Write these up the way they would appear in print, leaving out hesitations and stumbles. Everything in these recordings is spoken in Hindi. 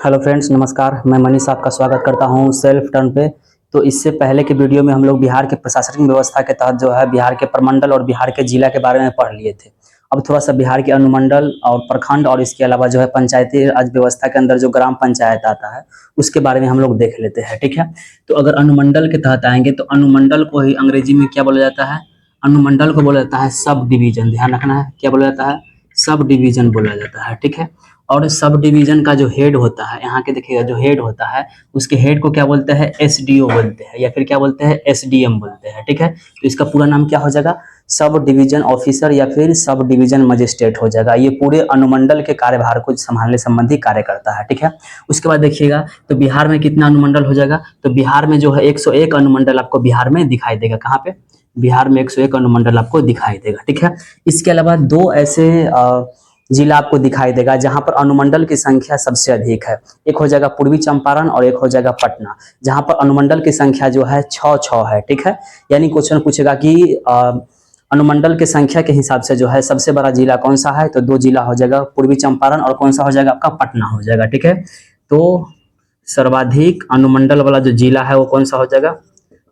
हेलो फ्रेंड्स, नमस्कार। मैं मनीष आपका स्वागत करता हूं सेल्फ टर्न पे। तो इससे पहले के वीडियो में हम लोग बिहार के प्रशासनिक व्यवस्था के तहत जो है बिहार के प्रमंडल और बिहार के जिला के बारे में पढ़ लिए थे। अब थोड़ा सा बिहार के अनुमंडल और प्रखंड और इसके अलावा जो है पंचायती राज व्यवस्था के अंदर जो ग्राम पंचायत आता है उसके बारे में हम लोग देख लेते हैं। ठीक है, तो अगर अनुमंडल के तहत आएंगे तो अनुमंडल को ही अंग्रेजी में क्या बोला जाता है? अनुमंडल को बोला जाता है सब डिवीजन। ध्यान रखना है, क्या बोला जाता है? सब डिवीजन बोला जाता है। ठीक है, और सब डिवीजन का जो हेड होता है, यहाँ के देखिएगा, जो हेड होता है उसके हेड को क्या बोलते हैं? एसडीओ बोलते हैं या फिर क्या बोलते हैं? एसडीएम बोलते हैं। ठीक है, तो इसका पूरा नाम क्या हो जाएगा? सब डिवीजन ऑफिसर या फिर सब डिवीजन मजिस्ट्रेट हो जाएगा। ये पूरे अनुमंडल के कार्यभार को संभालने संबंधी कार्य करता है। ठीक है, उसके बाद देखिएगा तो बिहार में कितना अनुमंडल हो जाएगा? तो बिहार में जो है 101 अनुमंडल आपको बिहार में दिखाई देगा। कहाँ पे? बिहार में 101 अनुमंडल आपको दिखाई देगा। ठीक है, इसके अलावा दो ऐसे जिला आपको दिखाई देगा जहां पर अनुमंडल की संख्या सबसे अधिक है। एक हो जाएगा पूर्वी चंपारण और एक हो जाएगा पटना, जहां पर अनुमंडल की संख्या जो है 6 है। ठीक है, यानी क्वेश्चन पूछेगा कि अनुमंडल की संख्या के हिसाब से जो है सबसे बड़ा जिला कौन सा है? तो दो जिला हो जाएगा, पूर्वी चंपारण और कौन सा हो जाएगा आपका? पटना हो जाएगा। ठीक है, तो सर्वाधिक अनुमंडल वाला जो जिला है वो कौन सा हो जाएगा?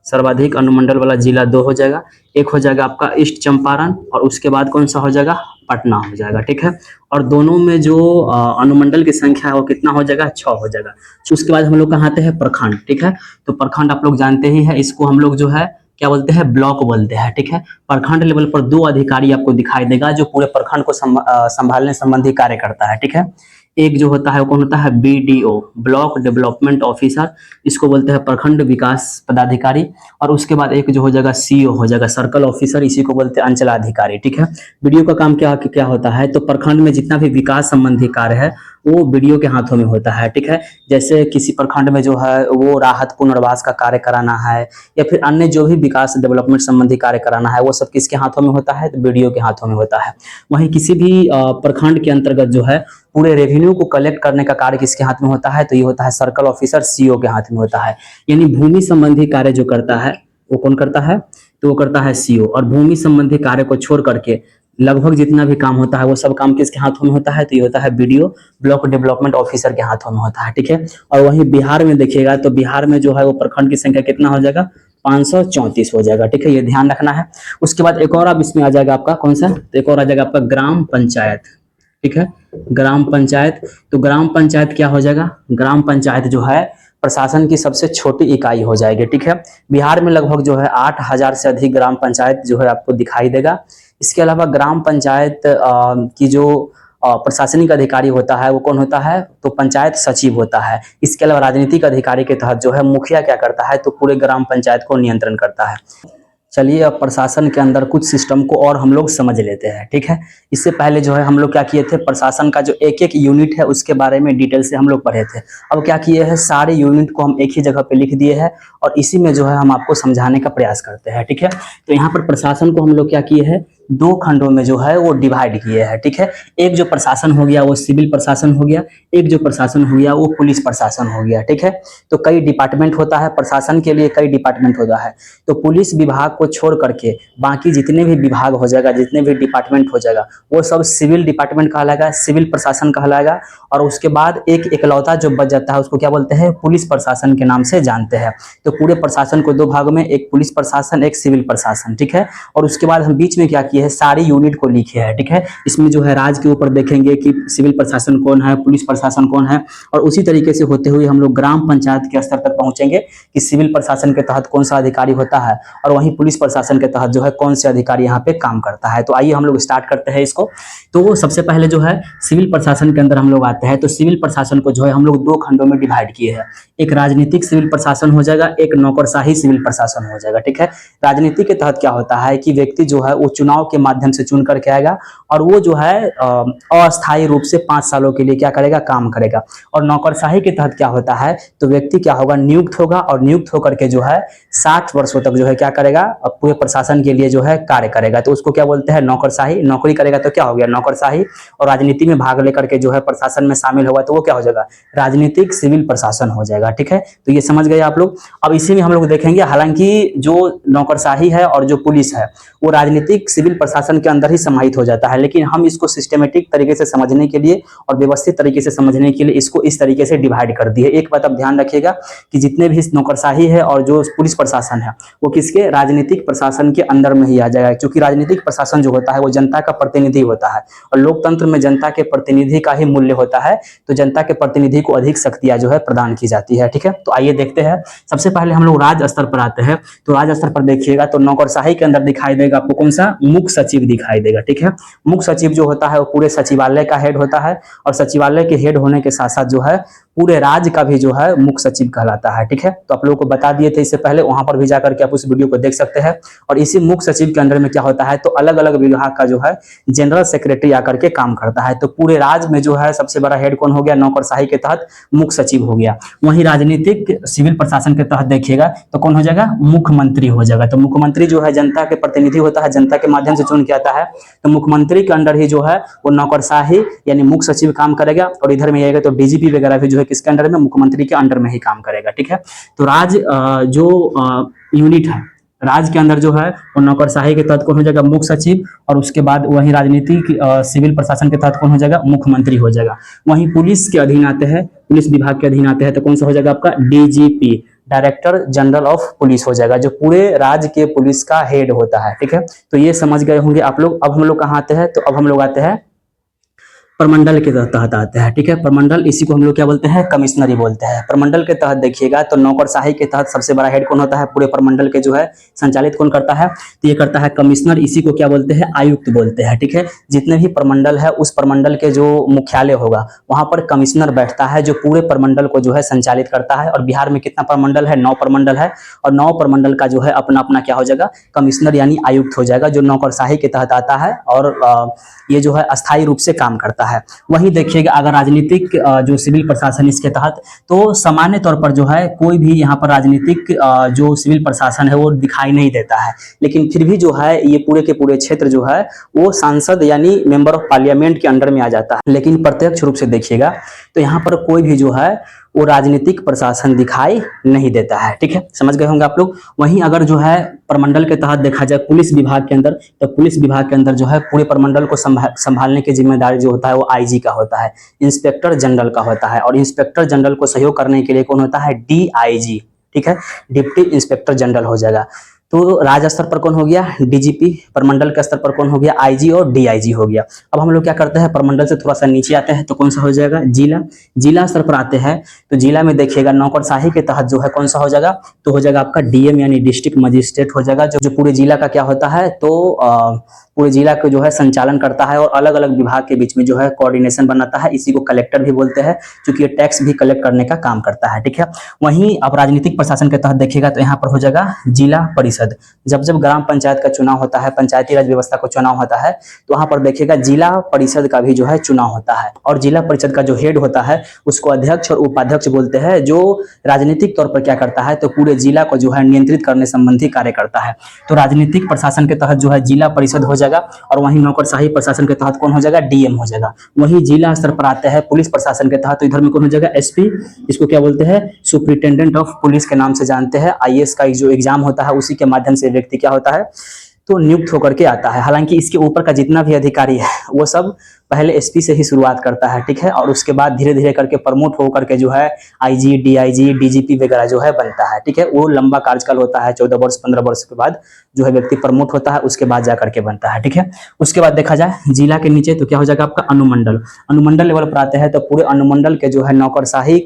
सर्वाधिक अनुमंडल वाला जिला दो हो जाएगा, एक हो जाएगा आपका ईस्ट चंपारण और उसके बाद कौन सा हो जाएगा? पटना हो जाएगा। ठीक है, और दोनों में जो अनुमंडल की संख्या है वो कितना हो जाएगा? 6 हो जाएगा। उसके बाद हम लोग कहाँ आते हैं? प्रखंड। ठीक है, तो प्रखंड आप लोग जानते ही है, इसको हम लोग जो है क्या बोलते हैं? ब्लॉक बोलते हैं। ठीक है, प्रखंड लेवल पर दो अधिकारी आपको दिखाई देगा जो पूरे प्रखंड को संभालने संबंधी कार्य करता है। ठीक है, एक जो होता है वो कौन होता है? बीडीओ, ब्लॉक डेवलपमेंट ऑफिसर, इसको बोलते हैं प्रखंड विकास पदाधिकारी। और उसके बाद एक जो हो जाएगा सीओ हो जाएगा, सर्कल ऑफिसर, इसी को बोलते हैं अंचलाधिकारी। ठीक है, बीडीओ का काम क्या क्या होता है? तो प्रखंड में जितना भी विकास संबंधी कार्य है वो बीडीओ के हाथों में होता है। ठीक है, जैसे किसी प्रखंड में जो है वो राहत पुनर्वास का कार्य कराना है या फिर अन्य जो भी विकास डेवलपमेंट संबंधी कार्य कराना है वो सब किसके हाथों में होता है? तो बीडीओ के हाथों में होता है। वहीं किसी भी प्रखंड के अंतर्गत जो है पूरे रेवेन्यू को कलेक्ट करने का कार्य किसके हाथ में होता है? तो ये होता है सर्कल ऑफिसर, सीओ के हाथ में होता है। यानी भूमि संबंधी कार्य जो करता है वो कौन करता है? तो वो करता है सीओ। और भूमि संबंधी कार्य को छोड़ करके लगभग जितना भी काम होता है वो सब काम किसके हाथों में होता है? तो ये होता है बीडीओ, ब्लॉक डेवलपमेंट ऑफिसर के हाथों में होता है। ठीक है, और वहीं बिहार में देखिएगा तो बिहार में जो है वो प्रखंड की संख्या कितना हो जाएगा? 534 हो जाएगा। ठीक है, ये ध्यान रखना है। उसके बाद एक और अब इसमें आ जाएगा आपका कौन सा? तो एक और आ जाएगा आपका ग्राम पंचायत। ठीक है, ग्राम पंचायत। तो ग्राम पंचायत क्या हो जाएगा? ग्राम पंचायत जो है प्रशासन की सबसे छोटी इकाई हो जाएगी। ठीक है, बिहार में लगभग जो है 8000 से अधिक ग्राम पंचायत जो है आपको दिखाई देगा। इसके अलावा ग्राम पंचायत की जो प्रशासनिक अधिकारी होता है वो कौन होता है? तो पंचायत सचिव होता है। इसके अलावा राजनीतिक अधिकारी के तहत जो है मुखिया क्या करता है? तो पूरे ग्राम पंचायत को नियंत्रण करता है। चलिए अब प्रशासन के अंदर कुछ सिस्टम को और हम लोग समझ लेते हैं। ठीक है, इससे पहले जो है हम लोग क्या किए थे? प्रशासन का जो एक एक यूनिट है उसके बारे में डिटेल से हम लोग पढ़े थे। अब क्या किए हैं? सारे यूनिट को हम एक ही जगह पे लिख दिए हैं और इसी में जो है हम आपको समझाने का प्रयास करते हैं। ठीक है, तो यहाँ पर प्रशासन को हम लोग क्या किए हैं? दो खंडों में जो है वो डिवाइड किए हैं। ठीक है, एक जो प्रशासन हो गया वो सिविल प्रशासन हो गया, एक जो प्रशासन हो गया वो पुलिस प्रशासन हो गया। ठीक है, तो कई डिपार्टमेंट होता है प्रशासन के लिए, कई डिपार्टमेंट होता है। तो पुलिस विभाग को छोड़ करके बाकी जितने भी विभाग हो जाएगा, जितने भी डिपार्टमेंट हो जाएगा वो सब सिविल डिपार्टमेंट कहलाएगा, सिविल प्रशासन कहलाएगा। और उसके बाद एक इकलौता जो बच जाता है उसको क्या बोलते हैं? पुलिस प्रशासन के नाम से जानते हैं। तो पूरे प्रशासन को दो भाग में, एक पुलिस प्रशासन, एक सिविल प्रशासन। ठीक है, और उसके बाद हम बीच में क्या किए हैं? सारी यूनिट को लिखे हैं। ठीक है, इसमें जो है राज्य के ऊपर देखेंगे कि सिविल प्रशासन कौन है, पुलिस प्रशासन कौन है, और उसी तरीके से होते हुए हम लोग ग्राम पंचायत के स्तर तक पहुंचेंगे कि सिविल प्रशासन के तहत कौन सा अधिकारी होता है और वहीं पुलिस प्रशासन के तहत जो है कौन से अधिकारी यहाँ पे काम करता है। तो आइए हम लोग स्टार्ट करते हैं इसको। तो सबसे पहले जो है सिविल प्रशासन के अंदर हम लोग आते हैं। तो सिविल प्रशासन को जो है हम लोग दो खंडों में डिवाइड किए हैं, एक राजनीतिक सिविल प्रशासन हो जाएगा, एक नौकरशाही सिविल प्रशासन हो जाएगा। ठीक है, राजनीति के तहत क्या होता है कि व्यक्ति जो है वो चुनाव के माध्यम से चुन करके आएगा और वो जो है अस्थायी रूप से 5 सालों के लिए क्या करेगा? काम करेगा। और नौकरशाही के तहत क्या होता है? तो व्यक्ति क्या होगा? नियुक्त होगा और नियुक्त होकर के जो है 60 वर्षों तक जो है क्या करेगा? पूरे प्रशासन के लिए जो है कार्य करेगा। तो उसको क्या बोलते हैं? नौकरशाही। नौकरी करेगा तो क्या हो गया? नौकरशाही। और राजनीति में भाग लेकर के जो है प्रशासन में शामिल होगा तो वो क्या हो जाएगा? राजनीतिक सिविल प्रशासन हो जाएगा। ठीक है, तो ये समझ गए आप लोग। अब इसी में हम लोग देखेंगे, हालांकि जो नौकरशाही है और जो पुलिस है वो राजनीतिक सिविल सिविल प्रशासन के अंदर ही समाहित हो जाता है। लेकिन हम इसको सिस्टमेटिक तरीके से समझने के लिए और व्यवस्थित तरीके से समझने के लिए इसको इस तरीके से डिवाइड कर दिए। एक बात आप ध्यान रखिएगा कि जितने भी नौकरशाही है और जो पुलिस प्रशासन है वो किसके, राजनीतिक प्रशासन के अंदर में ही आ जाएगा, क्योंकि राजनीतिक प्रशासन जो होता है वो जनता का प्रतिनिधि होता है और लोकतंत्र में जनता के प्रतिनिधि का ही मूल्य होता है। तो जनता के प्रतिनिधि को अधिक शक्तियां जो है प्रदान की जाती है। ठीक है, तो आइए देखते हैं। सबसे पहले हम लोग राज्य स्तर पर आते हैं। तो राज्य स्तर पर देखिएगा तो नौकरशाही के अंदर दिखाई देगा आपको कौन सा, मुख्य सचिव दिखाई देगा। ठीक है, मुख्य सचिव जो होता है वो पूरे सचिवालय का हेड होता है और सचिवालय के हेड होने के साथ साथ जो है पूरे राज्य का भी जो है मुख्य सचिव कहलाता है। ठीक है, तो आप लोगों को बता दिए थे इससे पहले, वहां पर भी जाकर के आप उस वीडियो को देख सकते हैं। और इसी मुख्य सचिव के अंदर में क्या होता है, तो अलग अलग विभाग का जो है जनरल सेक्रेटरी आकर के काम करता है। तो पूरे राज्य में जो है सबसे बड़ा हेड कौन हो गया, नौकरशाही के तहत मुख्य सचिव हो गया। वहीं राजनीतिक सिविल प्रशासन के तहत देखिएगा तो कौन हो जाएगा, मुख्यमंत्री हो जाएगा। तो मुख्यमंत्री जो है जनता के प्रतिनिधि होता है, जनता के माध्यम से चुन के आता है। तो मुख्यमंत्री के अंडर ही जो है वो नौकरशाही यानी मुख्य सचिव काम करेगा। और इधर में आएगा तो डीजीपी वगैरह भी जो है किसके अंडर में, मुख्यमंत्री के अंडर में ही काम करेगा। ठीक है, तो राज्य जो यूनिट है राज्य के अंदर जो है वो नौकरशाही के तहत कौन हो जाएगा, मुख्य सचिव। और उसके बाद वही राजनीतिक सिविल प्रशासन के तहत कौन हो जाएगा, मुख्यमंत्री हो जाएगा। वहीं पुलिस के अधीन आते हैं, पुलिस विभाग के अधीन आते हैं तो कौन सा हो जाएगा आपका, DGP, director general of police हो जाएगा, जो पूरे राज्य के पुलिस का हेड होता है। ठीक है, तो ये समझ गए होंगे आप लोग। अब हम लोग कहाँ आते हैं, तो अब हम लोग आते हैं प्रमंडल के तहत आते हैं। ठीक है, प्रमंडल, इसी को हम लोग क्या बोलते हैं, कमिश्नरी बोलते हैं। प्रमंडल के तहत देखिएगा तो नौकरशाही के तहत सबसे बड़ा हेड कौन होता है, पूरे प्रमंडल के जो है संचालित कौन करता है, तो ये करता है कमिश्नर। इसी को क्या बोलते हैं, आयुक्त बोलते हैं। ठीक है, जितने भी प्रमंडल है उस प्रमंडल के जो मुख्यालय होगा वहां पर कमिश्नर बैठता है जो पूरे प्रमंडल को जो है संचालित करता है। और बिहार में कितना प्रमंडल है, 9 प्रमंडल है। और 9 प्रमंडल का जो है अपना अपना क्या हो जाएगा, कमिश्नर यानी आयुक्त हो जाएगा, जो नौकरशाही के तहत आता है और ये जो है अस्थायी रूप से काम करता है। वही देखिएगा अगर राजनीतिक जो सिविल प्रशासन इसके तहत, तो सामान्य तौर पर जो है कोई भी यहाँ पर राजनीतिक जो सिविल प्रशासन है वो दिखाई नहीं देता है। लेकिन फिर भी जो है ये पूरे के पूरे क्षेत्र जो है वो सांसद यानी मेंबर ऑफ पार्लियामेंट के अंडर में आ जाता है। लेकिन प्रत्यक्ष रूप से देखिएगा तो यहाँ पर कोई भी जो है वो राजनीतिक प्रशासन दिखाई नहीं देता है। ठीक है, समझ गए होंगे आप लोग। वहीं अगर जो है प्रमंडल के तहत देखा जाए पुलिस विभाग के अंदर, तो पुलिस विभाग के अंदर जो है पूरे प्रमंडल को संभालने की जिम्मेदारी जो होता है वो आईजी का होता है, इंस्पेक्टर जनरल का होता है। और इंस्पेक्टर जनरल को सहयोग करने के लिए कौन होता है, डीआईजी। ठीक है, डिप्टी इंस्पेक्टर जनरल हो जाएगा। तो राज्य स्तर पर कौन हो गया, डीजीपी। प्रमंडल के स्तर पर कौन हो गया, आईजी और डीआईजी हो गया। अब हम लोग क्या करते हैं, प्रमंडल से थोड़ा सा नीचे आते हैं तो कौन सा हो जाएगा, जिला। जिला स्तर पर आते हैं तो जिला में देखिएगा नौकरशाही के तहत जो है कौन सा हो जाएगा, तो हो जाएगा आपका डीएम यानी डिस्ट्रिक्ट मजिस्ट्रेट हो जाएगा, जो पूरे जिला का क्या होता है, तो पूरे जिला को जो है संचालन करता है और अलग अलग विभाग के बीच में जो है कोऑर्डिनेशन बनाता है। इसी को कलेक्टर भी बोलते हैं, क्योंकि ये टैक्स भी कलेक्ट करने का काम करता है। ठीक है, वहीं अब राजनीतिक प्रशासन के तहत देखिएगा तो यहाँ पर हो जाएगा जिला परिषद। जब जब ग्राम पंचायत का चुनाव होता है, पंचायती राज व्यवस्था का चुनाव होता है, तो वहां पर देखिएगा जिला परिषद का भी जो है चुनाव होता है। और जिला परिषद का जो हेड होता है उसको अध्यक्ष और उपाध्यक्ष बोलते हैं, जो राजनीतिक तौर पर क्या करता है, तो पूरे जिला को जो है नियंत्रित करने संबंधी कार्य करता है। तो राजनीतिक प्रशासन के तहत जो है जिला परिषद हो जाएगा। और वहीं नौकरशाही प्रशासन के तहत कौन हो जाएगा, डीएम हो जाएगा। वहीं जिला स्तर पर आते हैं पुलिस प्रशासन के तहत, तो इधर में कौन हो जाएगा, एसपी। इसको क्या बोलते हैं, सुपरिटेंडेंट ऑफ पुलिस के नाम से जानते हैं। आईएएस का जो एग्जाम होता है उसी के माध्यम से व्यक्ति क्या होता है, तो नियुक्त होकर के आता है। हालांकि इसके ऊपर का जितना भी अधिकारी है वो सब पहले एसपी से ही शुरुआत करता है। ठीक है, और उसके बाद धीरे धीरे करके प्रमोट होकर के जो है आईजी, डीआईजी, डीजीपी वगैरह जो है बनता है। ठीक है, वो लंबा कार्यकाल होता है, 14 वर्ष 15 वर्ष के बाद जो है व्यक्ति प्रमोट होता है, उसके बाद जाकर के बनता है। ठीक है, उसके बाद देखा जाए जिला के नीचे तो क्या हो जाएगा आपका अनुमंडल। अनुमंडल लेवल पर आते हैं तो पूरे अनुमंडल के जो है नौकरशाही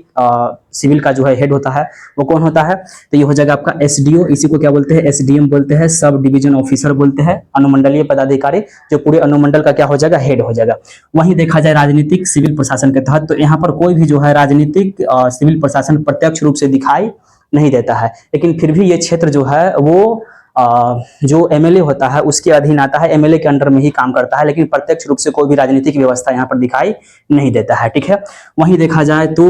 सिविल का जो है हेड होता है वो कौन होता है, तो ये हो जाएगा आपका एसडीओ। इसी को क्या बोलते हैं, एसडीएम बोलते हैं, सब डिवीजन ऑफिसर बोलते हैं, अनुमंडलीय पदाधिकारी, जो पूरे अनुमंडल का क्या हो जाएगा, हेड हो जाएगा। वहीं देखा जाए राजनीतिक सिविल प्रशासन के तहत, तो यहाँ पर कोई भी जो है राजनीतिक सिविल प्रशासन प्रत्यक्ष रूप से दिखाई नहीं देता है। लेकिन फिर भी ये क्षेत्र जो है वो जो एमएलए होता है उसके अधीन आता है, एमएलए के अंडर में ही काम करता है। लेकिन प्रत्यक्ष रूप से कोई भी राजनीतिक व्यवस्था यहाँ पर दिखाई नहीं देता है। ठीक है, वहीं देखा जाए तो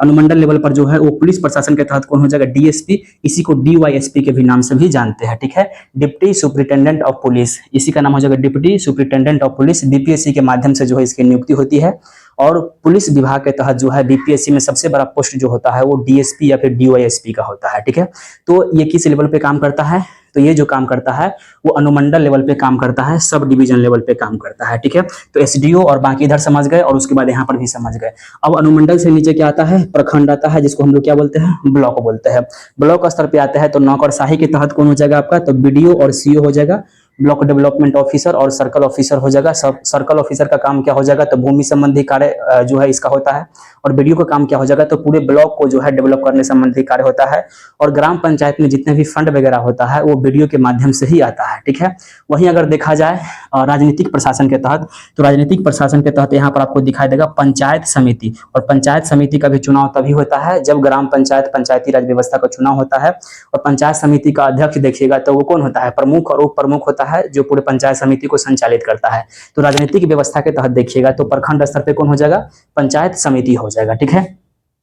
अनुमंडल लेवल पर जो है वो पुलिस प्रशासन के तहत कौन हो जाएगा, डीएसपी। इसी को डीवाईएसपी के भी नाम से भी जानते हैं। ठीक है, डिप्टी सुपरिटेंडेंट ऑफ पुलिस, इसी का नाम हो जाएगा deputy superintendent of police. BPSC के माध्यम से जो है इसकी नियुक्ति होती है। और पुलिस विभाग के तहत जो है बीपीएससी में सबसे बड़ा पोस्ट जो होता है वो डीएसपी या फिर डीवाईएसपी का होता है। ठीक है, तो ये किस लेवल पे काम करता है, तो ये जो काम करता है वो अनुमंडल लेवल पे काम करता है, सब डिवीजन लेवल पे काम करता है, ठीक है। तो एसडीओ और बाकी इधर समझ गए और उसके बाद यहाँ पर भी समझ गए। अब अनुमंडल से नीचे क्या आता है, प्रखंड आता है, जिसको हम लोग क्या बोलते हैं, ब्लॉक बोलते हैं। ब्लॉक स्तर पे आते हैं तो नौकरशाही के तहत कौन हो जाएगा आपका, तो बीडीओ और सीओ हो जाएगा, ब्लॉक डेवलपमेंट ऑफिसर और सर्कल ऑफिसर हो जाएगा। सब सर्कल ऑफिसर का काम क्या हो जाएगा, तो भूमि संबंधी कार्य जो है इसका होता है। और बीडीओ का काम क्या हो जाएगा, तो पूरे ब्लॉक को जो है डेवलप करने संबंधी कार्य होता है। और ग्राम पंचायत में जितने भी फंड वगैरह होता है वो बीडीओ के माध्यम से ही आता है, ठीक है। वहीं अगर देखा जाए राजनीतिक प्रशासन के तहत, तो राजनीतिक प्रशासन के तहत यहाँ पर आपको दिखाई देगा पंचायत समिति। और पंचायत समिति का भी चुनाव तभी होता है जब ग्राम पंचायत पंचायती राज व्यवस्था का चुनाव होता है। और पंचायत समिति का अध्यक्ष देखिएगा तो वो कौन होता है, प्रमुख और उप प्रमुख होता है, जो पूरे पंचायत समिति को संचालित करता है। तो राजनीतिक व्यवस्था के तहत देखिएगा तो प्रखंड स्तर पे कौन हो जाएगा, पंचायत समिति हो जाएगा, ठीक है।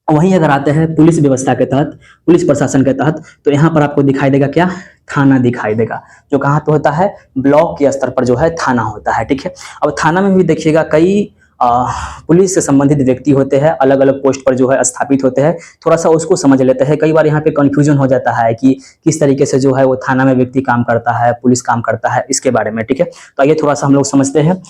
वहीं अगर आते हैं पुलिस व्यवस्था के तहत, पुलिस प्रशासन के तहत, तो यहाँ पर आपको दिखाई देगा क्या, थाना दिखाई देगा, जो कहाँ पे होता है, ब्लॉक के स्तर पर जो है थाना होता है, ठीक है। अब थाना में भी देखिएगा कई पुलिस से संबंधित व्यक्ति होते हैं, अलग अलग पोस्ट पर जो है स्थापित होते हैं। थोड़ा सा उसको समझ लेते हैं। कई बार यहाँ पे कंफ्यूजन हो जाता है कि किस तरीके से जो है वो थाना में व्यक्ति काम करता है, पुलिस काम करता है, इसके बारे में, ठीक है। तो ये थोड़ा सा हम लोग समझते हैं।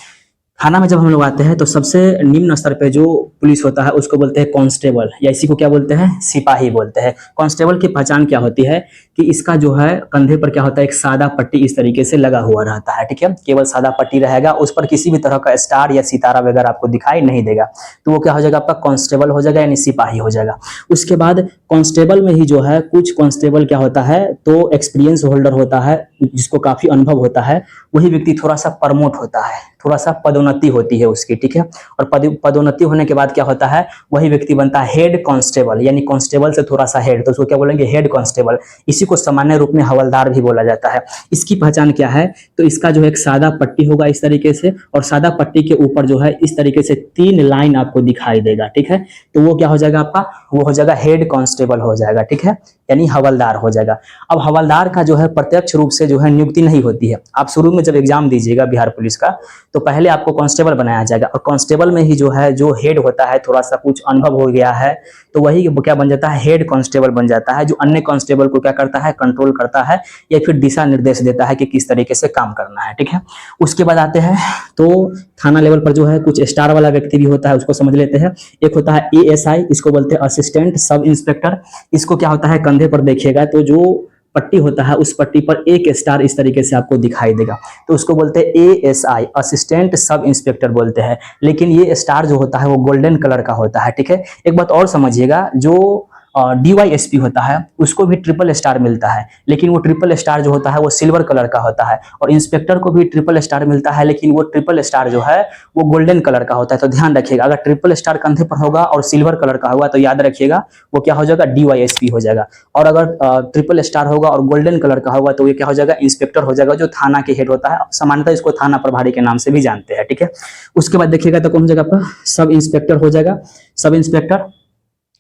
थाना में जब हम लोग आते हैं तो सबसे निम्न स्तर पे जो पुलिस होता है उसको बोलते हैं कांस्टेबल, या इसी को क्या बोलते हैं, सिपाही बोलते हैं। कांस्टेबल की पहचान क्या होती है कि इसका जो है कंधे पर क्या होता है, एक सादा पट्टी इस तरीके से लगा हुआ रहता है, ठीक है। केवल सादा पट्टी रहेगा, उस पर किसी भी तरह का स्टार या सितारा वगैरह आपको दिखाई नहीं देगा। तो वो क्या हो जाएगा, आपका कांस्टेबल हो जाएगा, यानी सिपाही हो जाएगा। उसके बाद कांस्टेबल में ही जो है कुछ कांस्टेबल क्या होता है, तो एक्सपीरियंस होल्डर होता है, जिसको काफी अनुभव होता है, वही व्यक्ति थोड़ा सा प्रमोट होता है, थोड़ा सा पदोन्नति होती है उसकी, ठीक है। और पदोन्नति होने के बाद क्या होता है, वही व्यक्ति बनता है हेड कांस्टेबल, यानी कांस्टेबल से थोड़ा सा हेड, तो उसको क्या बोलेंगे, हेड कांस्टेबल। इसी को सामान्य रूप में हवलदार भी बोला जाता है। इसकी पहचान क्या है, तो इसका जो है एक सादा पट्टी होगा इस तरीके से, और सादा पट्टी के ऊपर जो है इस तरीके से 3 लाइन आपको दिखाई देगा, ठीक है। तो वो क्या हो जाएगा आपका, वो हो जाएगा हेड कांस्टेबल हो जाएगा, ठीक है, यानी हवलदार हो जाएगा। अब हवलदार का जो है प्रत्यक्ष रूप से जो है नियुक्ति नहीं होती है। आप शुरू में जब एग्जाम दीजिएगा बिहार पुलिस का, तो पहले आपको कांस्टेबल बनाया जाएगा, और कांस्टेबल में ही जो है जो हेड होता है, थोड़ा सा कुछ अनुभव हो गया है तो वही क्या बन जाता है, हेड कांस्टेबल बन जाता है, जो अन्य कांस्टेबल को क्या करता है, कंट्रोल करता है, या फिर दिशा निर्देश देता है कि किस तरीके से काम करना है, ठीक है। उसके बाद आते हैं तो थाना लेवल पर जो है कुछ स्टार वाला व्यक्ति भी होता है, उसको समझ लेते हैं। एक होता है एएसआई, इसको बोलते हैं असिस्टेंट सब इंस्पेक्टर। इसको क्या होता है, कंधे पर देखिएगा तो जो पट्टी होता है उस पट्टी पर एक स्टार इस तरीके से आपको दिखाई देगा, तो उसको बोलते हैं एएसआई, असिस्टेंट सब इंस्पेक्टर बोलते हैं। लेकिन ये स्टार जो होता है वो गोल्डन कलर का होता है, ठीक है। एक बात और समझिएगा, जो डीवाईएसपी होता है उसको भी ट्रिपल स्टार मिलता है, लेकिन वो ट्रिपल स्टार जो होता है वो सिल्वर कलर का होता है। और इंस्पेक्टर को भी ट्रिपल स्टार मिलता है, लेकिन वो ट्रिपल स्टार जो है वो गोल्डन कलर का होता है। तो ध्यान रखिएगा, अगर ट्रिपल स्टार कंधे पर होगा और सिल्वर कलर का होगा तो याद रखिएगा वो क्या हो जाएगा, डीवाईएसपी हो जाएगा। और अगर ट्रिपल स्टार होगा और गोल्डन कलर का होगा तो ये क्या हो जाएगा, इंस्पेक्टर हो जाएगा, जो थाना के हेड होता है। सामान्यतः इसको थाना प्रभारी के नाम से भी जानते हैं, ठीक है। उसके बाद देखिएगा तो कौन हो जाएगा आपका, सब इंस्पेक्टर हो जाएगा। सब इंस्पेक्टर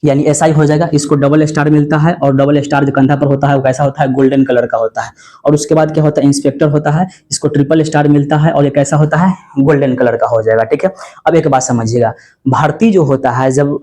यानी एसआई हो जाएगा, इसको डबल स्टार मिलता है, और डबल स्टार जो कंधा पर होता है वो कैसा होता है, गोल्डन कलर का होता है। और उसके बाद क्या होता है, इंस्पेक्टर होता है, इसको ट्रिपल स्टार मिलता है, और ये कैसा होता है, गोल्डन कलर का हो जाएगा, ठीक है। अब एक बात समझिएगा, भर्ती जो होता है जब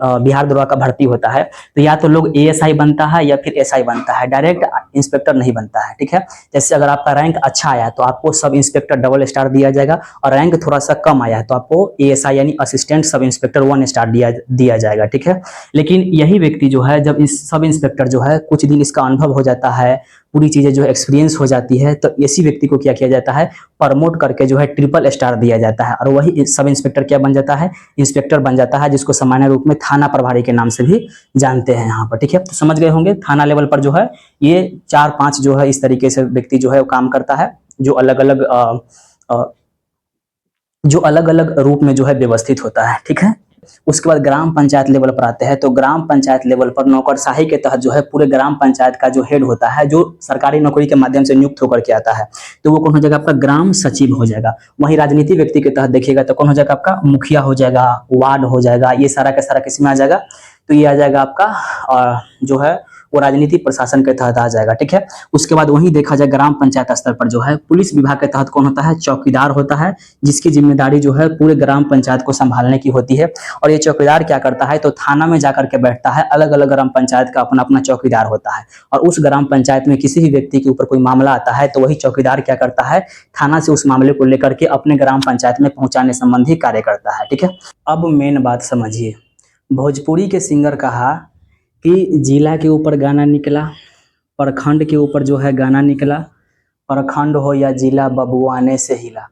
बिहार दरोगा का भर्ती होता है तो या तो लोग एएसआई बनता है या फिर एसआई बनता है, डायरेक्ट इंस्पेक्टर नहीं बनता है, ठीक है। जैसे अगर आपका रैंक अच्छा आया तो आपको सब इंस्पेक्टर डबल स्टार दिया जाएगा, और रैंक थोड़ा सा कम आया तो आपको एएसआई यानी असिस्टेंट सब इंस्पेक्टर 1 स्टार दिया जाएगा, ठीक है। लेकिन यही व्यक्ति जो है जब इस सब इंस्पेक्टर जो है कुछ दिन इसका अनुभव हो जाता है, पूरी चीजें जो है एक्सपीरियंस हो जाती है, तो इसी व्यक्ति को क्या किया जाता है, प्रमोट करके जो है ट्रिपल स्टार दिया जाता है, और वही सब इंस्पेक्टर क्या बन जाता है, इंस्पेक्टर बन जाता है, जिसको सामान्य रूप में थाना प्रभारी के नाम से भी जानते हैं यहाँ पर, ठीक है। तो समझ गए होंगे, थाना लेवल पर जो है ये 4-5 जो है इस तरीके से व्यक्ति जो है वो काम करता है, जो अलग अलग रूप में जो है व्यवस्थित होता है, ठीक है। उसके बाद ग्राम पंचायत लेवल पर आते हैं, तो ग्राम पंचायत लेवल पर नौकरशाही के तहत जो है पूरे ग्राम पंचायत का जो हेड होता है, जो सरकारी नौकरी के माध्यम से नियुक्त होकर के आता है, तो वो कौन हो जाएगा, आपका ग्राम सचिव हो जाएगा। वहीं राजनीति व्यक्ति के तहत देखिएगा तो कौन हो जाएगा, आपका मुखिया हो जाएगा, वार्ड हो जाएगा, ये सारा का सारा किसी में आ जाएगा, तो ये आ जाएगा आपका जो है वो राजनीतिक प्रशासन के तहत आ जाएगा। ठीक है, उसके बाद वहीं देखा जाए ग्राम पंचायत स्तर पर जो है पुलिस विभाग के तहत कौन होता है, चौकीदार होता है, जिसकी जिम्मेदारी जो है पूरे ग्राम पंचायत को संभालने की होती है। और ये चौकीदार क्या करता है, तो थाना में जाकर के बैठता है, अलग अलग ग्राम पंचायत का अपना अपना चौकीदार होता है। और उस ग्राम पंचायत में किसी भी व्यक्ति के ऊपर कोई मामला आता है तो वही चौकीदार क्या करता है, थाना से उस मामले को लेकर के अपने ग्राम पंचायत में पहुंचाने संबंधी कार्य करता है। ठीक है, अब मेन बात समझिए, भोजपुरी के सिंगर कहा कि जिला के ऊपर गाना निकला, प्रखंड के ऊपर जो है गाना निकला, प्रखंड हो या जिला बबुआने से हिला।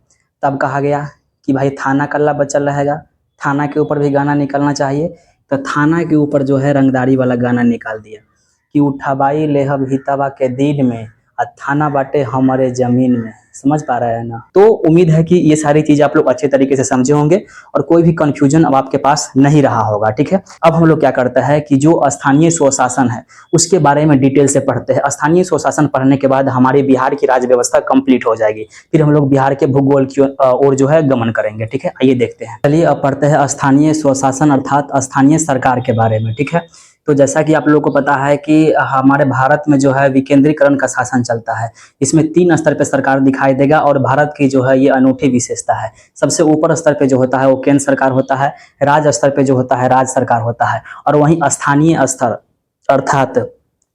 तब कहा गया कि भाई थाना कल्ला बचल रहेगा, थाना के ऊपर भी गाना निकलना चाहिए। तो थाना के ऊपर जो है रंगदारी वाला गाना निकाल दिया कि उठाबाई लेहब हितवा के दिन में, और थाना बाटे हमारे जमीन में। समझ पा रहे हैं ना? तो उम्मीद है कि ये सारी चीजें आप लोग अच्छे तरीके से समझे होंगे और कोई भी कंफ्यूजन अब आपके पास नहीं रहा होगा। ठीक है, अब हम लोग क्या करते हैं कि जो स्थानीय स्वशासन है उसके बारे में डिटेल से पढ़ते हैं। स्थानीय स्वशासन पढ़ने के बाद हमारे बिहार की राज्य व्यवस्था कंप्लीट हो जाएगी, फिर हम लोग बिहार के भूगोल की ओर जो है गमन करेंगे। ठीक है, आइए देखते हैं। चलिए अब पढ़ते हैं स्थानीय स्वशासन अर्थात स्थानीय सरकार के बारे में। ठीक है, तो जैसा कि आप लोगों को पता है कि हमारे भारत में जो है विकेंद्रीकरण का शासन चलता है। इसमें 3 स्तर पे सरकार दिखाई देगा और भारत की जो है ये अनूठी विशेषता है। सबसे ऊपर स्तर पे जो होता है वो केंद्र सरकार होता है, राज्य स्तर पे जो होता है राज्य सरकार होता है, और वहीं स्थानीय स्तर अर्थात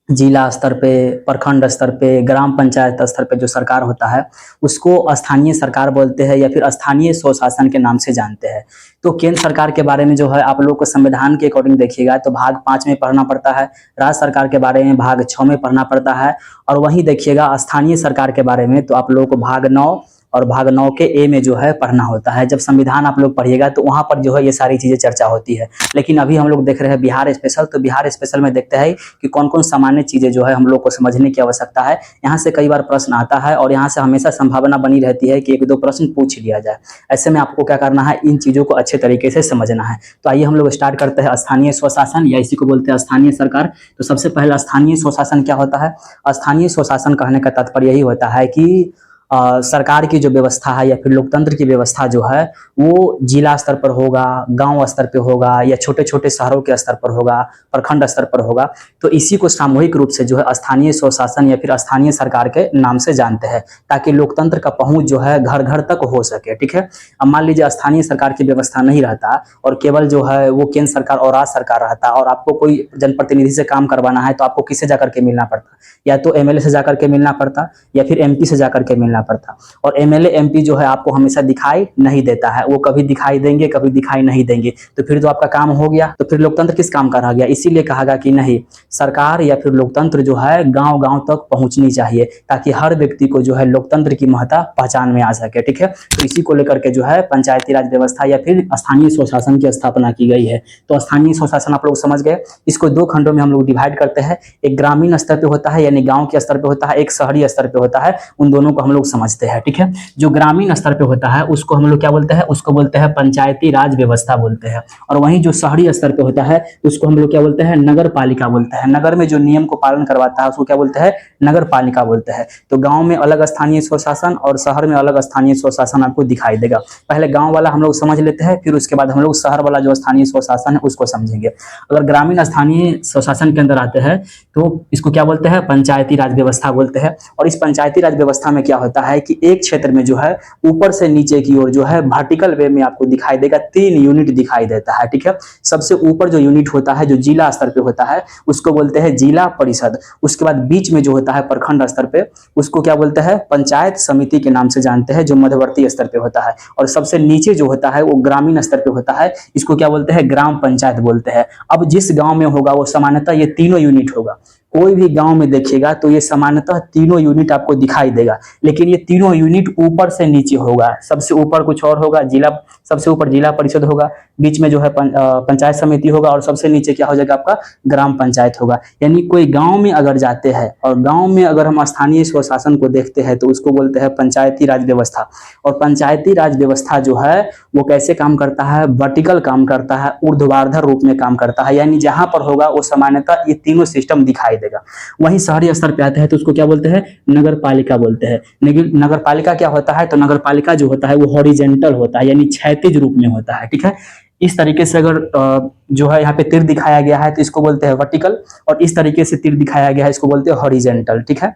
जिला स्तर पे, प्रखंड स्तर पे, ग्राम पंचायत स्तर पे जो सरकार होता है उसको स्थानीय सरकार बोलते हैं या फिर स्थानीय स्वशासन के नाम से जानते हैं। तो केंद्र सरकार के बारे में जो है आप लोग को संविधान के अकॉर्डिंग देखिएगा तो भाग 5 में पढ़ना पड़ता है, राज्य सरकार के बारे में भाग 6 में पढ़ना पड़ता है, और वहीं देखिएगा स्थानीय सरकार के बारे में तो आप लोगों को भाग 9 और भाग 9 के ए में जो है पढ़ना होता है। जब संविधान आप लोग पढ़िएगा तो वहां पर जो है ये सारी चीजें चर्चा होती है। लेकिन अभी हम लोग देख रहे हैं बिहार स्पेशल, तो बिहार स्पेशल में देखते हैं कि कौन कौन सामान्य चीजें जो है हम लोग को समझने की आवश्यकता है। यहाँ से कई बार प्रश्न आता है और यहाँ से हमेशा संभावना बनी रहती है कि 1-2 प्रश्न पूछ लिया जाए। ऐसे में आपको क्या करना है, इन चीजों को अच्छे तरीके से समझना है। तो आइए हम लोग स्टार्ट करते हैं स्थानीय स्वशासन, या इसी को बोलते हैं स्थानीय सरकार। तो सबसे पहला स्थानीय स्वशासन क्या होता है? स्थानीय स्वशासन कहने का तात्पर्य यही होता है कि सरकार की जो व्यवस्था है या फिर लोकतंत्र की व्यवस्था जो है वो जिला स्तर पर होगा, गांव स्तर पर होगा, या छोटे छोटे शहरों के स्तर पर होगा, प्रखंड स्तर पर होगा। तो इसी को सामूहिक रूप से जो है स्थानीय स्वशासन या फिर स्थानीय सरकार के नाम से जानते हैं, ताकि लोकतंत्र का पहुंच जो है घर घर तक हो सके। ठीक है, अब मान लीजिए स्थानीय सरकार की व्यवस्था नहीं रहता और केवल जो है वो केंद्र सरकार और राज्य सरकार रहता, और आपको कोई जनप्रतिनिधि से काम करवाना है तो आपको किससे जाकर के मिलना पड़ता? या तो एमएलए से जाकर के मिलना पड़ता या फिर एमपी से जाकर के मिलना पड़ता। और एमएलए एमपी जो है आपको हमेशा दिखाई नहीं देता है, वो कभी दिखाई देंगे कभी दिखाई नहीं देंगे, तो फिर तो आपका काम हो गया, तो फिर लोकतंत्र किस काम का रह गया? इसीलिए कहा गया कि नहीं, सरकार या फिर लोकतंत्र जो है गांव गांव तक पहुंचनी चाहिए, ताकि हर व्यक्ति को जो है लोकतंत्र की महत्ता पहचान में आ सके। ठीक है, तो इसी को लेकर के जो है पंचायती राज व्यवस्था या फिर स्थानीय स्वशासन की स्थापना की गई है। तो स्थानीय स्वशासन आप लोग समझ गए। इसको 2 खंडों में हम लोग डिवाइड करते हैं, एक ग्रामीण स्तर पे होता है यानी गांव के स्तर पे होता है, एक शहरी स्तर पे होता है। उन दोनों को हम लोग समझते हैं। ठीक है, जो ग्रामीण स्तर पे होता है उसको हम लोग क्या बोलते हैं? उसको बोलते हैं पंचायती राज व्यवस्था बोलते हैं। और वहीं जो शहरी स्तर पे होता है उसको हम लोग क्या बोलते हैं? नगर पालिका बोलते हैं। नगर में जो नियम को पालन करवाता है उसको क्या बोलते हैं? नगर पालिका बोलते हैं। तो गांव में अलग स्थानीय स्वशासन और शहर में अलग स्थानीय स्वशासन आपको दिखाई देगा। पहले गांव वाला हम लोग समझ लेते हैं, फिर उसके बाद हम लोग शहर वाला जो स्थानीय स्वशासन है उसको समझेंगे। अगर ग्रामीण स्थानीय स्वशासन के अंदर आते हैं तो इसको क्या बोलते हैं? पंचायती राज व्यवस्था बोलते हैं। और इस पंचायती राज व्यवस्था में क्या होता है कि एक क्षेत्र में जो है ऊपर से नीचे की ओर जो है वर्टिकल वे में आपको दिखाई देगा 3 यूनिट दिखाई देता है। ठीक है, सबसे ऊपर जो यूनिट होता है जो जिला स्तर पे होता है उसको बोलते हैं जिला परिषद। उसके बाद बीच में जो होता है प्रखंड स्तर पे उसको क्या बोलते हैं? पंचायत समिति के नाम से जानते हैं, जो मध्यवर्ती स्तर पे होता है। और सबसे नीचे जो होता है वो ग्रामीण स्तर पे होता है, इसको क्या बोलते हैं? ग्राम पंचायत बोलते हैं। अब जिस गांव में होगा वो सामान्यतः ये तीनों यूनिट होगा। कोई भी गांव में देखिएगा तो ये सामान्यतः तीनों यूनिट आपको दिखाई देगा, लेकिन ये तीनों यूनिट ऊपर से नीचे होगा। सबसे ऊपर कुछ और होगा, जिला, सबसे ऊपर जिला परिषद होगा, बीच में जो है पंचायत समिति होगा, और सबसे नीचे क्या हो जाएगा? आपका ग्राम पंचायत होगा। यानी कोई गांव में अगर जाते हैं और गांव में अगर हम स्थानीय स्वशासन को देखते हैं तो उसको बोलते हैं पंचायती राज व्यवस्था। और पंचायती राज व्यवस्था जो है वो कैसे काम करता है? वर्टिकल काम करता है, ऊर्ध्वाधर रूप में काम करता है। यानी जहां पर होगा वो सामान्यतः ये तीनों सिस्टम दिखाई देगा। वहीं शहरी स्तर पे आते हैं तो उसको क्या बोलते हैं? नगर पालिका बोलते हैं। नगर पालिका क्या होता है? तो नगर पालिका जो होता है वो हॉरिजेंटल होता है, यानी क्षैतिज रूप में होता है। ठीक है, इस तरीके से अगर जो है यहाँ पे तीर दिखाया गया है तो इसको बोलते हैं वर्टिकल, और इस तरीके से तीर दिखाया गया है इसको बोलते हैं हॉरिजेंटल। ठीक है,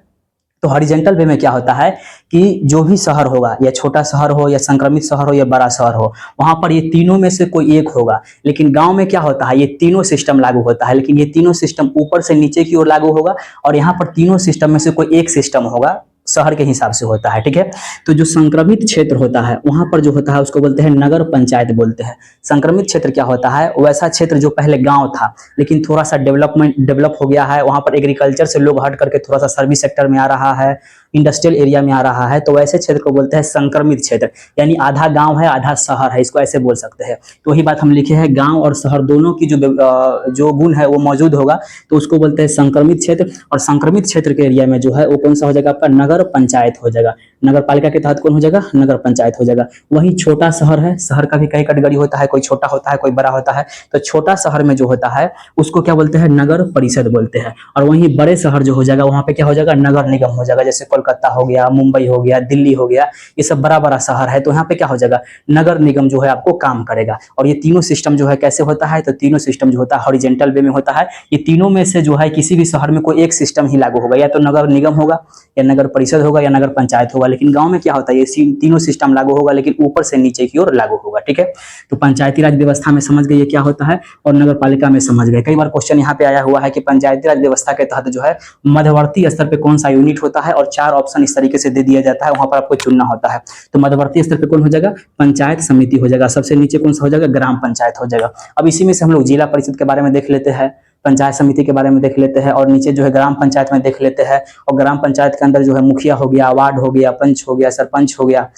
तो हॉरिजेंटल वे में क्या होता है कि जो भी शहर होगा, या छोटा शहर हो या संक्रमित शहर हो या बड़ा शहर हो, वहां पर ये तीनों में से कोई एक होगा। लेकिन गांव में क्या होता है, ये तीनों सिस्टम लागू होता है, लेकिन ये तीनों सिस्टम ऊपर से नीचे की ओर लागू होगा, और यहाँ पर तीनों सिस्टम में से कोई एक सिस्टम होगा, शहर के हिसाब से होता है। ठीक है, तो जो संक्रमित क्षेत्र होता है वहां पर जो होता है उसको बोलते हैं नगर पंचायत बोलते हैं। संक्रमित क्षेत्र क्या होता है, वैसा क्षेत्र जो पहले गांव था लेकिन थोड़ा सा डेवलप हो गया है, वहां पर एग्रीकल्चर से लोग हट करके थोड़ा सा सर्विस सेक्टर में आ रहा है, इंडस्ट्रियल एरिया में आ रहा है, तो वैसे क्षेत्र को बोलते हैं संक्रमित क्षेत्र। यानी आधा गांव है आधा शहर है, इसको ऐसे बोल सकते हैं। तो वही बात हम लिखे हैं, गांव और शहर दोनों की जो गुण है वो मौजूद होगा, तो उसको बोलते हैं संक्रमित क्षेत्र। और संक्रमित क्षेत्र के एरिया में जो है वो कौन सा हो जाएगा, आपका नगर पंचायत हो जाएगा। नगर पालिका के तहत कौन हो जाएगा, नगर पंचायत हो जाएगा। वही छोटा शहर है, शहर का भी कई कैटेगरी होता है, कोई छोटा होता है कोई बड़ा होता है, तो छोटा शहर में जो होता है उसको क्या बोलते हैं, नगर परिषद बोलते हैं। और वहीं बड़े शहर जो हो जाएगा वहां पे क्या हो जाएगा, नगर निगम हो जाएगा। जैसे कोलकाता हो गया, मुंबई हो गया, दिल्ली हो गया, ये सब बड़ा बड़ा शहर है, तो यहाँ पे क्या हो जाएगा, नगर निगम जो है आपको काम करेगा। और ये तीनों सिस्टम जो है कैसे होता है, तो तीनों सिस्टम जो होता है हॉरिजेंटल वे में होता है। ये तीनों में से जो है किसी भी शहर में कोई एक सिस्टम ही लागू होगा, या तो नगर निगम होगा, या नगर परिषद होगा, या नगर पंचायत होगा। लेकिन गांव में क्या होता है, ये तीनों सिस्टम लागू होगा लेकिन ऊपर से नीचे की ओर लागू होगा। ठीक है, तो पंचायती राज व्यवस्था में समझ गए क्या होता है, और नगर पालिका में समझ गए। कई बार क्वेश्चन यहाँ पे आया हुआ है कि पंचायती राज व्यवस्था के तहत जो है मध्यवर्ती स्तर पे कौन सा यूनिट होता है, और 4 ऑप्शन इस तरीके से दे दिया जाता है, वहां पर आपको चुनना होता है। तो मध्यवर्ती स्तर पे कौन हो जाएगा, पंचायत समिति हो जाएगा। सबसे नीचे कौन सा हो जाएगा, ग्राम पंचायत हो जाएगा। अब इसी में से हम लोग जिला परिषद के बारे में देख लेते हैं, पंचायत समिति के बारे में देख लेते हैं, और नीचे जो है ग्राम पंचायत में देख लेते हैं। और ग्राम पंचायत के अंदर जो है मुखिया हो गया, वार्ड हो गया, पंच हो गया, सरपंच हो गया।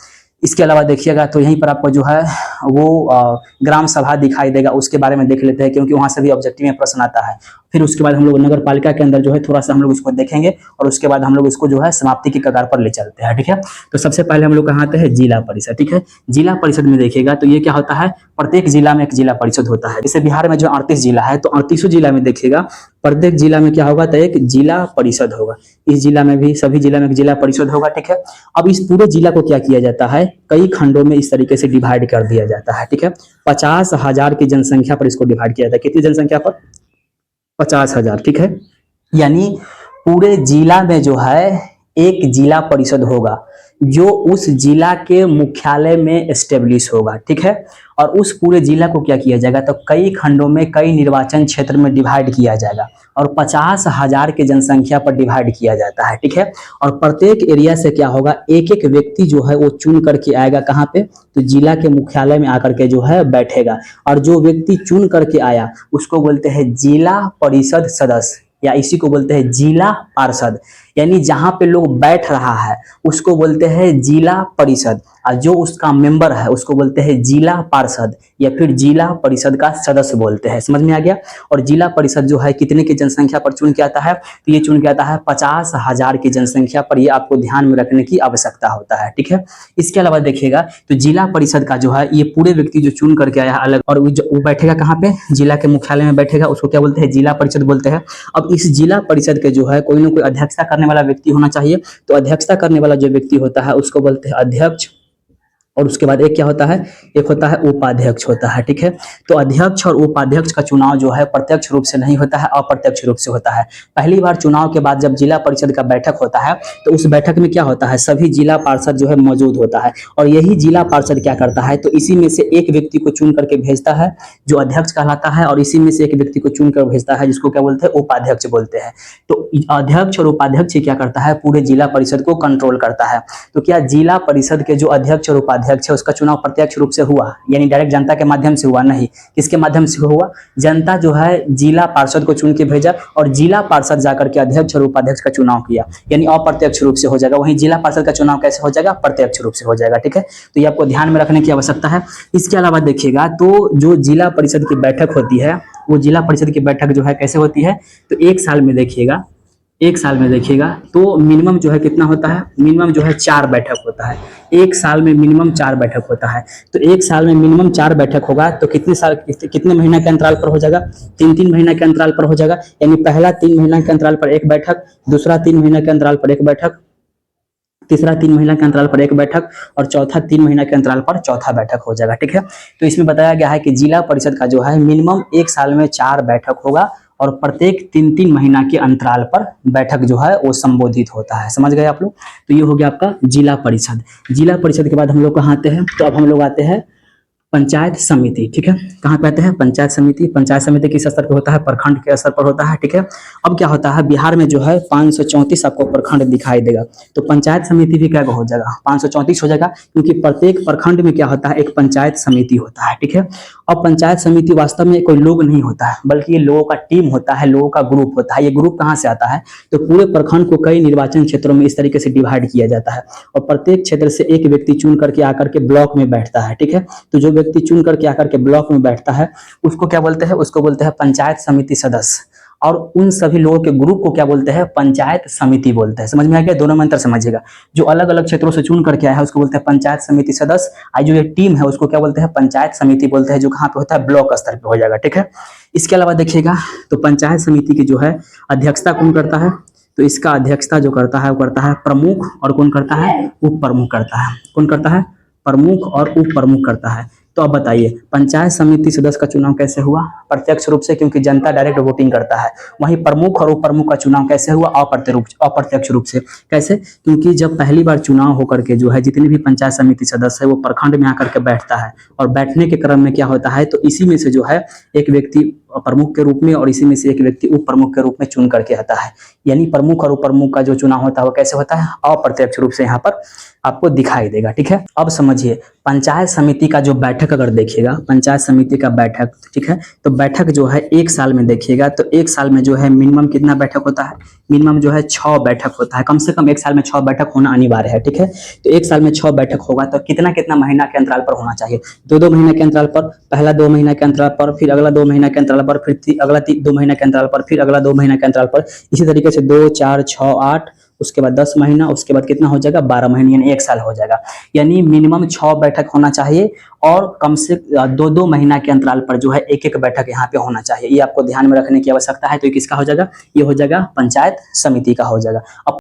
इसके अलावा देखिएगा तो यहीं पर आपको जो है वो ग्राम सभा दिखाई देगा, उसके बारे में देख लेते हैं, क्योंकि वहां से भी ऑब्जेक्टिव में प्रश्न आता है। फिर उसके बाद हम लोग नगर पालिका के अंदर जो है थोड़ा सा हम लोग इसको देखेंगे, और उसके बाद हम लोग इसको जो है समाप्ति की कगार पर ले चलते हैं। ठीक है, तो सबसे पहले हम लोग कहाँ आते हैं, जिला परिषद। ठीक है, जिला परिषद में देखिएगा तो ये क्या होता है, प्रत्येक जिला में एक जिला परिषद होता है। जैसे बिहार में जो 38 जिला है, तो 38 जिला में देखिएगा प्रत्येक जिला में क्या होगा, तो एक जिला परिषद होगा। इस जिला में भी, सभी जिला में एक जिला परिषद होगा। ठीक है, अब इस पूरे जिला को क्या किया जाता है, कई खंडों में इस तरीके से डिवाइड कर दिया जाता है। ठीक है, 50,000 की जनसंख्या पर इसको डिवाइड किया जाता है। कितनी जनसंख्या पर, 50,000। ठीक है, यानी पूरे जिला में जो है एक जिला परिषद होगा, जो उस जिला के मुख्यालय में एस्टेब्लिश होगा। ठीक है, और उस पूरे जिला को क्या किया जाएगा, तो कई खंडों में, कई निर्वाचन क्षेत्र में डिवाइड किया जाएगा, और 50,000 की जनसंख्या पर डिवाइड किया जाता है। ठीक है, और प्रत्येक एरिया से क्या होगा, एक एक व्यक्ति जो है वो चुन करके आएगा, कहाँ पे, तो जिला के मुख्यालय में आकर के जो है बैठेगा। और जो व्यक्ति चुन करके आया उसको बोलते हैं जिला परिषद सदस्य, या इसी को बोलते हैं जिला पार्षद। यानी जहां पे लोग बैठ रहा है उसको बोलते हैं जिला परिषद, और जो उसका मेंबर है उसको बोलते हैं जिला पार्षद, या फिर जिला परिषद का सदस्य बोलते हैं। समझ में आ गया। और जिला परिषद जो है कितने की जनसंख्या पर चुन के आता है, तो ये चुन के आता है 50,000 की जनसंख्या पर। ये आपको ध्यान में रखने की आवश्यकता होता है। ठीक है, इसके अलावा देखिएगा तो जिला परिषद का जो है ये पूरे व्यक्ति जो चुन करके आया है अलग, और वो बैठेगा कहाँ पे, जिला के मुख्यालय में बैठेगा, उसको क्या बोलते हैं, जिला परिषद बोलते हैं। अब इस जिला परिषद के जो है कोई ना कोई अध्यक्षता करने वाला व्यक्ति होना चाहिए, तो अध्यक्षता करने वाला जो व्यक्ति होता है उसको बोलते हैं अध्यक्ष। और उसके बाद एक क्या होता है, एक होता है उपाध्यक्ष होता है। ठीक है, तो अध्यक्ष और उपाध्यक्ष का चुनाव जो है प्रत्यक्ष रूप से नहीं होता है, अप्रत्यक्ष रूप से होता है। पहली बार चुनाव के बाद जब जिला परिषद का बैठक होता है तो उस बैठक में क्या होता है, सभी जिला पार्षद जो है मौजूद होता है, और यही जिला पार्षद क्या करता है, तो इसी में से एक व्यक्ति को चुन करके भेजता है जो अध्यक्ष कहलाता है, और इसी में से एक व्यक्ति को चुन कर भेजता है जिसको क्या बोलते हैं, उपाध्यक्ष बोलते हैं। तो अध्यक्ष और उपाध्यक्ष क्या करता है, पूरे जिला परिषद को कंट्रोल करता है। तो क्या जिला परिषद के जो अध्यक्ष और उपाध्यक्ष है उसका चुनाव प्रत्यक्ष रूप से हुआ, यानी डायरेक्ट जनता के माध्यम से हुआ? नहीं। किसके माध्यम से हुआ, जनता जो है जिला पार्षद को चुन के भेजा, और जिला पार्षद जाकर के अध्यक्ष और उपाध्यक्ष का चुनाव किया, यानी अप्रत्यक्ष रूप से हो जाएगा। वहीं जिला पार्षद का चुनाव कैसे हो जाएगा, प्रत्यक्ष रूप से हो जाएगा। ठीक है, तो ये आपको ध्यान में रखने की आवश्यकता है। इसके अलावा देखिएगा तो जो जिला परिषद की बैठक होती है, वो जिला परिषद की बैठक जो है कैसे होती है, तो एक साल में देखिएगा, एक साल में देखिएगा तो मिनिमम जो है कितना होता है, मिनिमम जो है 4 बैठक होता है। एक साल में मिनिमम 4 बैठक होता है। तो एक साल में मिनिमम 4 बैठक होगा तो कितने महीना के अंतराल पर हो जाएगा, 3-3 महीना के अंतराल पर हो जाएगा। यानी पहला 3 महीना के अंतराल पर एक बैठक, दूसरा 3 महीना के अंतराल पर एक बैठक, तीसरा 3 महीना के अंतराल पर एक बैठक और चौथा 3 महीना के अंतराल पर चौथा बैठक हो जाएगा। ठीक है, तो इसमें बताया गया है कि जिला परिषद का जो है मिनिमम 1 साल में 4 बैठक होगा और प्रत्येक 3-3 महीना के अंतराल पर बैठक जो है वो संबोधित होता है। समझ गए आप लोग? तो ये हो गया आपका जिला परिषद। जिला परिषद के बाद हम लोग कहाँ आते हैं? तो अब हम लोग आते हैं पंचायत समिति। ठीक है, कहाँ पे आते हैं? पंचायत समिति। पंचायत समिति किस स्तर पर होता है? प्रखंड के स्तर पर होता है। ठीक है, अब क्या होता है बिहार में जो है 534 आपको प्रखंड दिखाई देगा, तो पंचायत समिति भी क्या हो जाएगा? 534 हो जाएगा, क्योंकि प्रत्येक प्रखंड में क्या होता है? एक पंचायत समिति होता है। ठीक है, अब पंचायत समिति वास्तव में कोई लोग नहीं होता है, बल्कि ये लोगों का टीम होता है, लोगों का ग्रुप होता है। ये ग्रुप कहाँ से आता है? तो पूरे प्रखंड को कई निर्वाचन क्षेत्रों में इस तरीके से डिवाइड किया जाता है और प्रत्येक क्षेत्र से एक व्यक्ति चुन करके आकर के ब्लॉक में बैठता है। ठीक है, तो जो व्यक्ति चुन करके आकर के ब्लॉक में बैठता है उसको क्या बोलते हैं? उसको बोलते हैं पंचायत समिति सदस्य, और उन सभी लोगों के ग्रुप को क्या बोलते हैं? पंचायत समिति बोलते हैं। समझ में आ गया? दोनों में अंतर समझिएगा। जो अलग अलग क्षेत्रों से चुन करके आया है उसको बोलते हैं पंचायत समिति सदस्य, और जो ये टीम है उसको क्या बोलते हैं? पंचायत समिति बोलते हैं, जो कहाँ पे होता है? ब्लॉक स्तर पे हो जाएगा। ठीक है, इसके अलावा देखिएगा तो पंचायत समिति की जो है अध्यक्षता कौन करता है? तो इसका अध्यक्षता जो करता है वो करता है प्रमुख, और कौन करता है? उप प्रमुख करता है। कौन करता है? प्रमुख और उप प्रमुख करता है। तो अब बताइए पंचायत समिति सदस्य का चुनाव कैसे हुआ? प्रत्यक्ष रूप से, क्योंकि जनता डायरेक्ट वोटिंग करता है। वहीं प्रमुख और उप प्रमुख का चुनाव कैसे हुआ? अप्रत्यक्ष रूप से। कैसे? क्योंकि जब पहली बार चुनाव होकर के जो है जितने भी पंचायत समिति सदस्य है वो प्रखंड में आकर के बैठता है, और बैठने के क्रम में क्या होता है? तो इसी में से जो है एक व्यक्ति प्रमुख के रूप में और इसी में से एक व्यक्ति उप प्रमुख के रूप में चुन करके आता है। यानी प्रमुख और उप प्रमुख का जो चुनाव होता है वो कैसे होता है? अप्रत्यक्ष रूप से यहाँ पर आपको दिखाई देगा। ठीक है, अब समझिए पंचायत समिति का जो बैठक अगर देखिएगा, पंचायत समिति का बैठक, ठीक है, तो बैठक जो है 1 साल में देखिएगा तो 1 साल में जो है मिनिमम कितना बैठक होता है? मिनिमम जो है 6 बैठक होता है। कम से कम 1 साल में 6 बैठक होना अनिवार्य है। ठीक है, तो 1 साल में 6 बैठक होगा तो कितना कितना महीना के अंतराल पर होना चाहिए? 2-2 महीने के अंतराल पर, पहला 2 महीना के अंतराल पर, फिर अगला 2 महीना के अंतराल पर, फिर अगला 2 महीना के अंतराल पर, फिर अगला 2 महीना के अंतराल पर, इसी तरीके से 2, 4, 6, 8, उसके बाद 10 महीना, उसके बाद कितना हो जाएगा? 12 महीने, यानी 1 साल हो जाएगा। यानी मिनिमम 6 बैठक होना चाहिए और कम से 2-2 महीना के अंतराल पर जो है एक बैठक यहाँ पे होना चाहिए। ये आपको ध्यान में रखने की आवश्यकता है। तो ये किसका हो जाएगा? ये हो जाएगा पंचायत समिति का हो जाएगा। अब